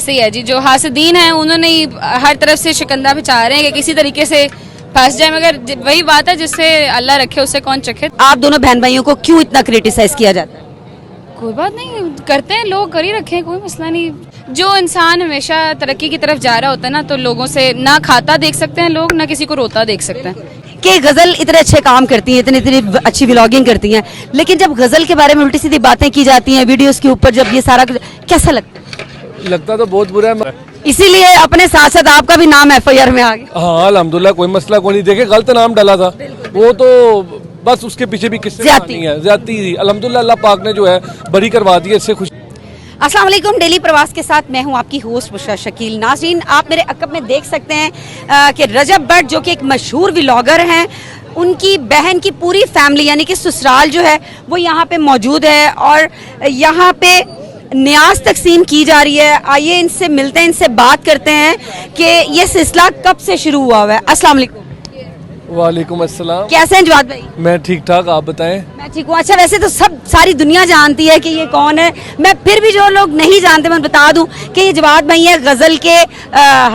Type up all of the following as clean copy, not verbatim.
सही है जी, जो हासिदीन हैं उन्होंने ही हर तरफ से शिकंजा बिछा रहे हैं कि किसी तरीके से फंस जाए, मगर वही बात है जिससे अल्लाह रखे उससे कौन चखे। आप दोनों बहन भाइयों को क्यों इतना क्रिटिसाइज किया जाता है? कोई बात नहीं, करते हैं लोग, कर ही रखे हैं, कोई मसला नहीं। जो इंसान हमेशा तरक्की की तरफ जा रहा होता है ना, तो लोगों से ना खाता देख सकते हैं लोग, ना किसी को रोता देख सकते हैं। कि गजल इतने अच्छे काम करती हैं, इतनी अच्छी व्लॉगिंग करती हैं, लेकिन जब गजल के बारे में उल्टी सीधी बातें की जाती हैं वीडियोस के ऊपर, जब ये सारा कैसा लगता है? लगता तो बहुत बुरा है, इसीलिए अपने साथ साथ आपका भी नाम FIR में आ गया। हाँ अल्हम्दुलिल्लाह, कोई मसला कोई नहीं। देखे गलत नाम डाला था वो तो बस उसके पीछे भी किससे नहीं है, ज्यादती थी। अल्हम्दुलिल्लाह अल्लाह पाक ने जो है बरी करवा दी है, इससे खुश। अस्सलाम वालेकुम, डेली प्रवास के साथ मैं हूं आपकी होस्ट बुशरा शकील। नाज़रीन, आप मेरे अकब में देख सकते हैं कि रजब भट्ट जो कि एक मशहूर व्लॉगर हैं, उनकी बहन की पूरी फैमिली यानी कि ससुराल जो है वो यहाँ पे मौजूद है और यहाँ पे न्याज तकसीम की जा रही है। आइए इनसे मिलते हैं, इनसे बात करते हैं कि ये सिलसिला कब से शुरू हुआ है। अस्सलाम वालेकुम। वालेकुम अस्सलाम। कैसे हैं जवाद भाई? मैं ठीक ठाक, आप बताएं। मैं ठीक हूँ। अच्छा, वैसे तो सारी दुनिया जानती है कि ये कौन है, मैं फिर भी जो लोग नहीं जानते मैं बता दूं कि ये जवाद भाई है, गजल के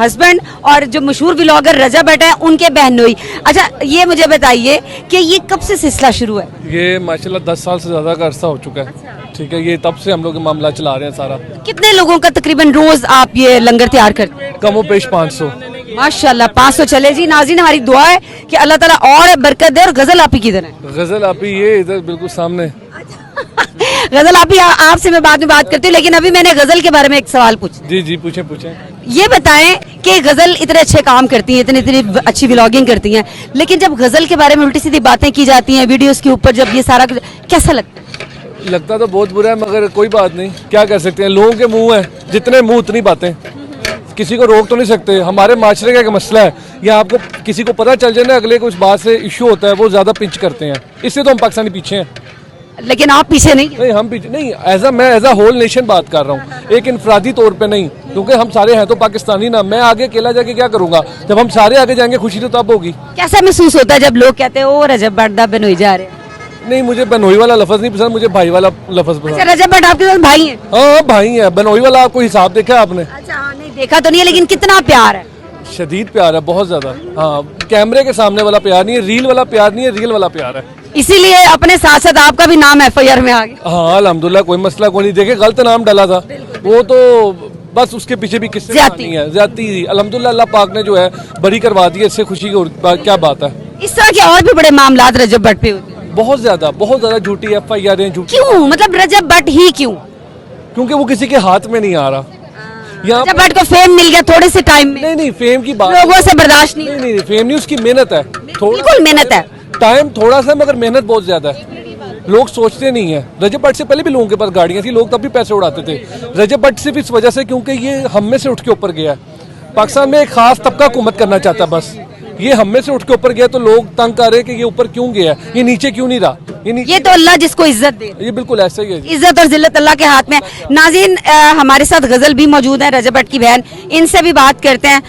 हस्बैंड और जो मशहूर व्लॉगर रजब भट्ट है उनके बहनोई। अच्छा, ये मुझे बताइए कि ये कब से सिलसिला शुरू है? ये माशाल्लाह 10 साल से ज्यादा का अरसा हो चुका है। ठीक है, ये तब से हम लोग मामला चला रहे हैं सारा। कितने लोगों का तकरीबन रोज आप ये लंगर तैयार करते हैं? कमो पेश 500। माशाल्लाह 500 चले जी। नाज़रीन, हमारी दुआ है कि अल्लाह ताला और बरकत दे। और गजल आप ही किधर है? गजल आप ही ये इधर बिल्कुल सामने। गजल आप ही, आपसे मैं बाद में बात करती हूँ, लेकिन अभी मैंने गजल के बारे में एक सवाल पूछा। जी जी, पूछे पूछे। ये बताएं कि गजल इतने अच्छे काम करती हैं, इतनी अच्छी व्लॉगिंग करती हैं, लेकिन जब गजल के बारे में उल्टी सीधी बातें की जाती हैं वीडियोस के ऊपर, जब ये सारा कैसा लगता है? लगता तो बहुत बुरा है, मगर कोई बात नहीं, क्या कर सकते हैं। लोगों के मुंह है, जितने मुंह उतनी बातें, किसी को रोक तो नहीं सकते। हमारे माशरे का एक मसला है, या आपको किसी को पता चल जाए ना, अगले को इस बात से इश्यू होता है, वो ज्यादा पिंच करते हैं। इससे तो हम पाकिस्तानी पीछे हैं। लेकिन आप पीछे नहीं? हम पीछे नहीं। मैं एज अ होल नेशन बात कर रहा हूँ, एक इनफरादी तौर पे नहीं, क्योंकि हम सारे हैं तो पाकिस्तानी ना। मैं आगे अकेला जाके क्या करूंगा? जब हम सारे आगे जाएंगे खुशी तो तब होगी। कैसा महसूस होता है जब लोग कहते हैं ओ रजब भट्ट दा बनोई जा रहे हैं? नहीं, मुझे बनोई वाला लफ्ज नहीं पसंद, मुझे भाई वाला लफ्ज पसंद। अच्छा, रजब भट्ट आपके साथ भाई हैं? हाँ भाई है। बनोई वाला आपको हिसाब देखा आपने? अच्छा, नहीं देखा तो नहीं है, लेकिन कितना प्यार है? शदीद प्यार है, बहुत ज्यादा। हाँ, कैमरे के सामने वाला प्यार नहीं है, रील वाला प्यार नहीं है, रियल वाला प्यार है। इसीलिए अपने साथ साथ आपका भी नाम FIR में आ गया। हाँ अल्हम्दुलिल्लाह, कोई मसला कोई नहीं। देखे गलत नाम डाला था वो तो बस उसके पीछे भी किससे नहीं है, ज्यादती थी। अल्हम्दुलिल्लाह अल्लाह पाक ने जो है बरी करवा दी है, इससे खुशी की क्या बात है। इस तरह के और भी बड़े मामला रजब भट्ट पे होते हैं? बहुत ज्यादा झूठी FIR हैं, झूठी। क्यों? मतलब रजब भट्ट ही क्यों? क्योंकि वो किसी के हाथ में नहीं आ रहा। यहाँ रजब भट्ट को फेम मिल गया थोड़े से टाइम में। नहीं, फेम की बात लोगों से बर्दाश्त नहीं। नहीं, फेम नहीं, उसकी मेहनत है। बिल्कुल मेहनत है। टाइम थोड़ा सा, मगर मेहनत बहुत ज्यादा है। लोग सोचते नहीं है। रजब भट्ट से पहले भी लोगों के पास गाड़ियां थी, लोग तब भी पैसे उड़ाते थे। रजब भट्ट सिर्फ इस वजह से क्योंकि ये हम में से उठ के ऊपर गया है। पाकिस्तान में एक खास तबका हुकूमत करना चाहता है, बस ये हम में से उठ के ऊपर गया, तो लोग तंग कर रहे हैं कि ये ऊपर क्यों गया, ये नीचे क्यों नहीं रहा। ये तो अल्लाह जिसको इज्जत दे, ये बिल्कुल ऐसा ही है। इज्जत और जिल्लत अल्लाह के हाथ में। नाज़रीन, हमारे साथ गजल भी मौजूद है, रजब भट्ट की बहन, इनसे भी बात करते हैं।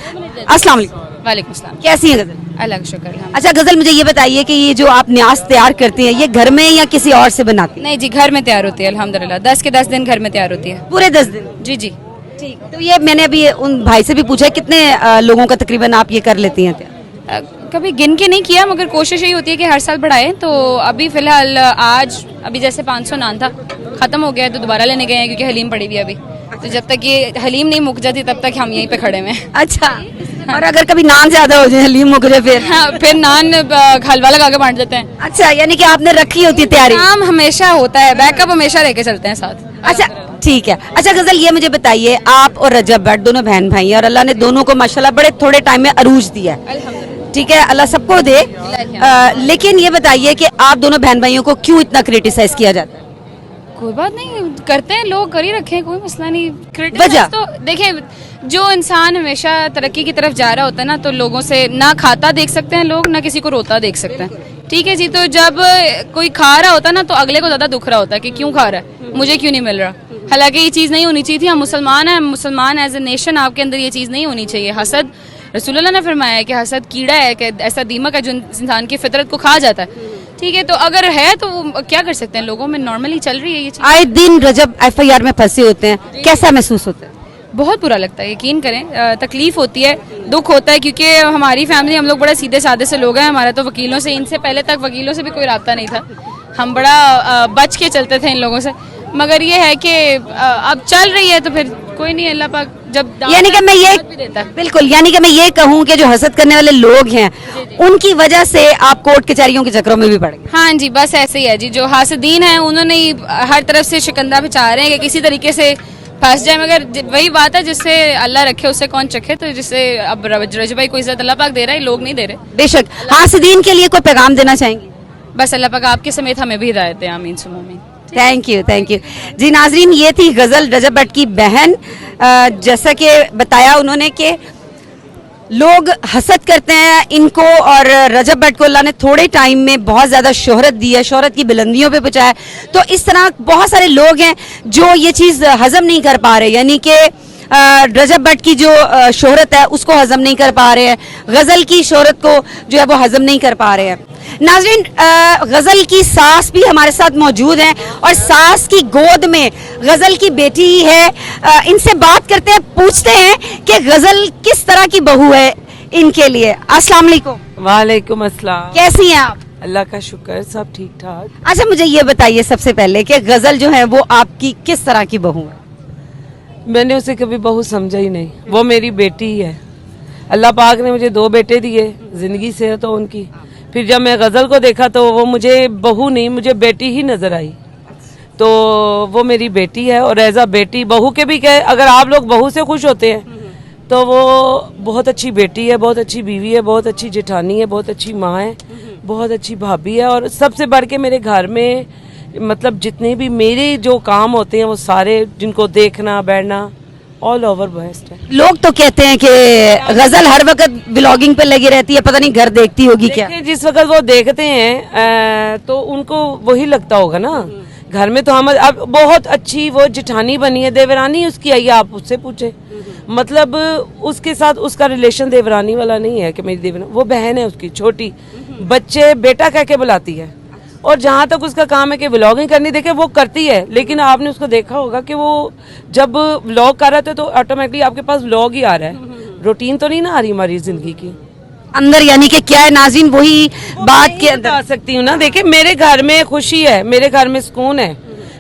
अस्सलाम वालेकुम। वालेकुम सलाम। कैसी है गजल? अल्लाह का शुक्र है। अच्छा गजल, मुझे ये बताइए कि ये जो आप न्याज तैयार करती हैं, ये घर में या किसी और से बनाती हैं? नहीं जी, घर में तैयार होती है अल्हम्दुलिल्लाह। 10 के 10 दिन घर में तैयार होती है। पूरे 10 दिन? जी जी। ठीक, तो ये मैंने अभी उन भाई से भी पूछा कितने लोगों का तकरीबन आप ये कर लेती हैं तैयार? कभी गिन के नहीं किया, मगर कोशिश यही होती है कि हर साल बढ़ाएं। तो अभी फिलहाल आज अभी जैसे 500 नान था, खत्म हो गया है तो दोबारा लेने गए हैं, क्योंकि हलीम पड़ी हुई है अभी। तो जब तक ये हलीम नहीं मुक जाती तब तक हम यहीं पे खड़े हैं। अच्छा, और अगर कभी नान ज्यादा हो जाए, हलीम मुक जाए, फिर? हाँ, फिर नान हलवा लगा के बांट देते हैं। अच्छा, यानी कि आपने रखी होती है तैयारी? काम हमेशा होता है, बैकअप हमेशा लेके चलते हैं साथ। अच्छा ठीक है। अच्छा गजल, ये मुझे बताइए, आप और रजब भट्ट दोनों बहन भाई हैं और अल्लाह ने दोनों को माशाल्लाह बड़े थोड़े टाइम में अरूज दिया है। ठीक है, अल्लाह सबको दे। लेकिन ये बताइए कि आप दोनों बहन भाइयों को क्यों इतना क्रिटिसाइज किया जाता है? कोई बात नहीं, करते हैं लोग, कर ही रखे हैं, कोई मसला नहीं। वजह तो देखें, जो इंसान हमेशा तरक्की की तरफ जा रहा होता है ना, तो लोगों से ना खाता देख सकते हैं लोग, ना किसी को रोता देख सकते हैं। ठीक है जी, तो जब कोई खा रहा होता है ना, तो अगले को ज्यादा दुख रहा होता है कि क्यों खा रहा है, मुझे क्यों नहीं मिल रहा। हालांकि ये चीज नहीं होनी चाहिए थी। हम मुसलमान हैं, मुसलमान एज ए नेशन, आपके अंदर ये चीज नहीं होनी चाहिए। हसद, रसूलुल्लाह ने फरमाया है कि हसद कीड़ा है, कि ऐसा दीमक है जो इंसान की फितरत को खा जाता है। ठीक है, तो अगर है तो क्या कर सकते हैं, लोगों में नॉर्मली चल रही है ये चीज। आए दिन रजब FIR में फंसे होते हैं, कैसा महसूस होता है? बहुत बुरा लगता है, यकीन करें। तकलीफ होती है, दुख होता है, क्योंकि हमारी फैमिली, हम लोग बड़ा सीधे साधे से लोग हैं। हमारा तो वकीलों से, इनसे पहले तक वकीलों से भी कोई राब्ता नहीं था। हम बड़ा बच के चलते थे इन लोगों से, मगर ये है कि अब चल रही है तो फिर कोई नहीं, अल्लाह पाक जब यानी कि मैं ये भी देता है। बिल्कुल, यानी कि मैं ये कहूँ कि जो हसद करने वाले लोग हैं उनकी वजह से आप कोर्ट कचहरियों के चक्करों में भी पड़ गए। हाँ जी, बस ऐसे ही है जी। जो हासदीन हैं उन्होंने ही हर तरफ से शिकंजा बिछा रहे हैं कि किसी तरीके से फंस जाए, मगर वही बात है, जिससे अल्लाह रखे उससे कौन चखे। तो जिससे अब रजब भाई को इज्जत अल्लाह पाक दे रहा है, लोग नहीं दे रहे। बेशक, हासदीन के लिए कोई पैगाम देना चाहेंगे? बस अल्लाह पाक आपके समेत हमें भी हिदायत दे, आमीन सुम आमीन। थैंक यू, थैंक यू जी। नाजरीन, ये थी गजल रजब भट्ट की बहन। जैसा कि बताया उन्होंने कि लोग हसद करते हैं इनको, और रजब भट्ट को अल्लाह ने थोड़े टाइम में बहुत ज़्यादा शोहरत दी है, शोहरत की बुलंदियों पे पहुंचाया। तो इस तरह बहुत सारे लोग हैं जो ये चीज़ हजम नहीं कर पा रहे, यानी कि रजब भट्ट की जो शोहरत है उसको हजम नहीं कर पा रहे हैं, गज़ल की शोहरत को जो है वो हजम नहीं कर पा रहे हैं। नाज़रीन, गज़ल की सास भी हमारे साथ मौजूद हैं और सास की गोद में गज़ल की बेटी ही है। इनसे बात करते हैं, पूछते हैं कि गज़ल किस तरह की बहू है इनके लिए। अस्सलाम वालेकुम। वालेकुम अस्सलाम। कैसी हैं आप? अल्लाह का शुक्र, सब ठीक ठाक। अच्छा, मुझे ये बताइए सबसे पहले कि गज़ल जो है वो आपकी किस तरह की बहू है? मैंने उसे कभी बहू समझा ही नहीं, वो मेरी बेटी ही है। अल्लाह पाक ने मुझे 2 बेटे दिए, जिंदगी से है तो उनकी। फिर जब मैं गज़ल को देखा तो वो मुझे बहू नहीं, मुझे बेटी ही नजर आई। तो वो मेरी बेटी है, और एज अ बेटी, बहू के भी कहे, अगर आप लोग बहू से खुश होते हैं तो वो बहुत अच्छी बेटी है, बहुत अच्छी बीवी है, बहुत अच्छी जेठानी है, बहुत अच्छी माँ है, बहुत अच्छी भाभी है। और सबसे बढ़ के मेरे घर में मतलब जितने भी मेरे जो काम होते हैं वो सारे, जिनको देखना बैठना, ऑल ओवर बेस्ट है। लोग तो कहते हैं कि गज़ल हर वक्त ब्लॉगिंग पे लगी रहती है, पता नहीं घर देखती होगी क्या? देखिए, जिस वक्त वो देखते हैं तो उनको वही लगता होगा ना। घर में तो हम अब बहुत अच्छी वो जेठानी बनी है, देवरानी उसकी आई है, आप उससे पूछे। मतलब उसके साथ उसका रिलेशन देवरानी वाला नहीं है कि मेरी देवरानी, वो बहन है उसकी छोटी, बच्चे बेटा कह के बुलाती है। और जहाँ तक उसका काम है कि व्लॉगिंग करनी, देखे वो करती है, लेकिन आपने उसको देखा होगा कि वो जब व्लॉग कर रहे थे तो ऑटोमेटिकली आपके पास व्लॉग ही आ रहा है, रूटीन तो नहीं ना आ रही हमारी जिंदगी की अंदर। यानी कि क्या है नाज़रीन, वही बात के अंदर आ सकती हूँ ना। देखिए, मेरे घर में खुशी है, मेरे घर में सुकून है,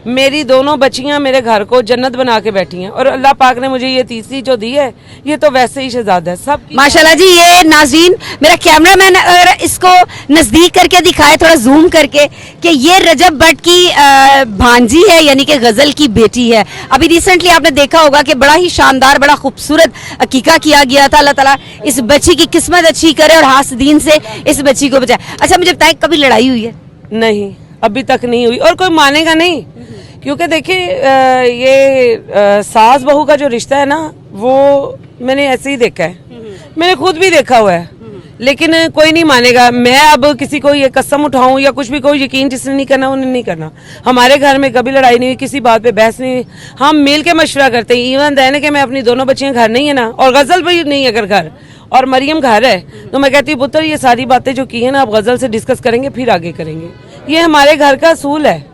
मेरी दोनों बच्चियां मेरे घर को जन्नत बना के बैठी हैं, और अल्लाह पाक ने मुझे ये तीसरी जो दी है, ये तो वैसे ही शहजादा है सब। माशाल्लाह जी। ये नाज़रीन, मेरा कैमरामैन अगर इसको नजदीक करके दिखाए, थोड़ा जूम करके, कि ये रजब भट्ट की भांजी है, यानी कि गजल की बेटी है। अभी रिसेंटली आपने देखा होगा कि बड़ा ही शानदार, बड़ा खूबसूरत अकीका किया गया था। अल्लाह ताला इस बच्ची की किस्मत अच्छी करे और हासदीन से इस बच्ची को बचाए। अच्छा, मुझे बताए, कभी लड़ाई हुई है? नहीं, अभी तक नहीं हुई, और कोई मानेगा नहीं, क्योंकि देखिए ये सास बहू का जो रिश्ता है ना, वो मैंने ऐसे ही देखा है, मैंने खुद भी देखा हुआ है, लेकिन कोई नहीं मानेगा। मैं अब किसी को ये कसम उठाऊं या कुछ भी, कोई यकीन जिसने नहीं करना उन्हें नहीं करना। हमारे घर में कभी लड़ाई नहीं हुई, किसी बात पे बहस नहीं हुई, हम मिल के मशवरा करते हैं। इवन देने के मैं अपनी दोनों बच्चियां घर नहीं है ना, और गजल भी नहीं है अगर घर, और मरियम घर है, तो मैं कहती हूँ पुत्र ये सारी बातें जो की है ना, आप गजल से डिस्कस करेंगे फिर आगे करेंगे। ये हमारे घर का असूल है।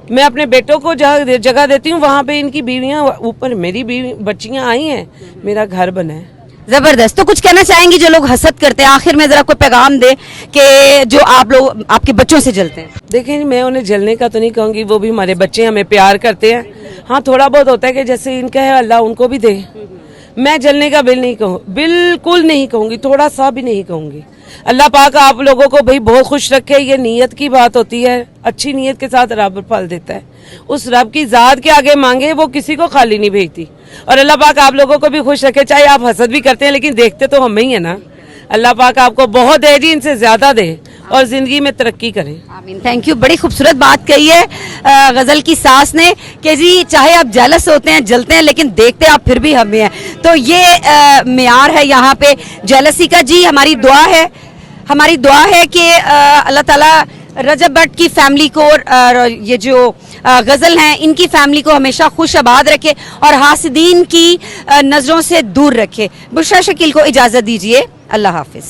मैं अपने बेटों को जगह देती हूँ, वहाँ पे इनकी बीवियाँ ऊपर, मेरी बीवी बच्चियाँ आई हैं, मेरा घर बना है। जबरदस्त। तो कुछ कहना चाहेंगी जो लोग हसद करते हैं, आखिर में जरा कोई पैगाम दे कि जो आप लोग आपके बच्चों से जलते हैं? देखिए, मैं उन्हें जलने का तो नहीं कहूँगी, वो भी हमारे बच्चे हमें प्यार करते हैं। हाँ, थोड़ा बहुत होता है कि जैसे इनका है, अल्लाह उनको भी दे। मैं जलने का बिल्कुल नहीं कहूँगी, थोड़ा सा भी नहीं कहूँगी। अल्लाह पाक आप लोगों को भाई बहुत खुश रखे, ये नीयत की बात होती है, अच्छी नीयत के साथ रब फल देता है। उस रब की जात के आगे मांगे, वो किसी को खाली नहीं भेजती। और अल्लाह पाक आप लोगों को भी खुश रखे, चाहे आप हसद भी करते हैं लेकिन देखते तो हमें ही है ना। अल्लाह पाक आपको बहुत दे जी, इनसे ज्यादा दे, और जिंदगी में तरक्की करें। आमीन। Thank you. बड़ी खूबसूरत बात कही है गजल की सास ने कि जी चाहे आप जेलस होते हैं, जलते हैं, लेकिन देखते आप फिर भी हमें हैं। तो ये मेयार है यहाँ पे जेलसी का। जी हमारी दुआ है कि अल्लाह ताला रजब भट्ट की फैमिली को और ये जो गजल हैं इनकी फैमिली को हमेशा खुश आबाद रखे और हासिदीन की नजरों से दूर रखे। बुशरा शकील को इजाजत दीजिए। अल्लाह हाफिज।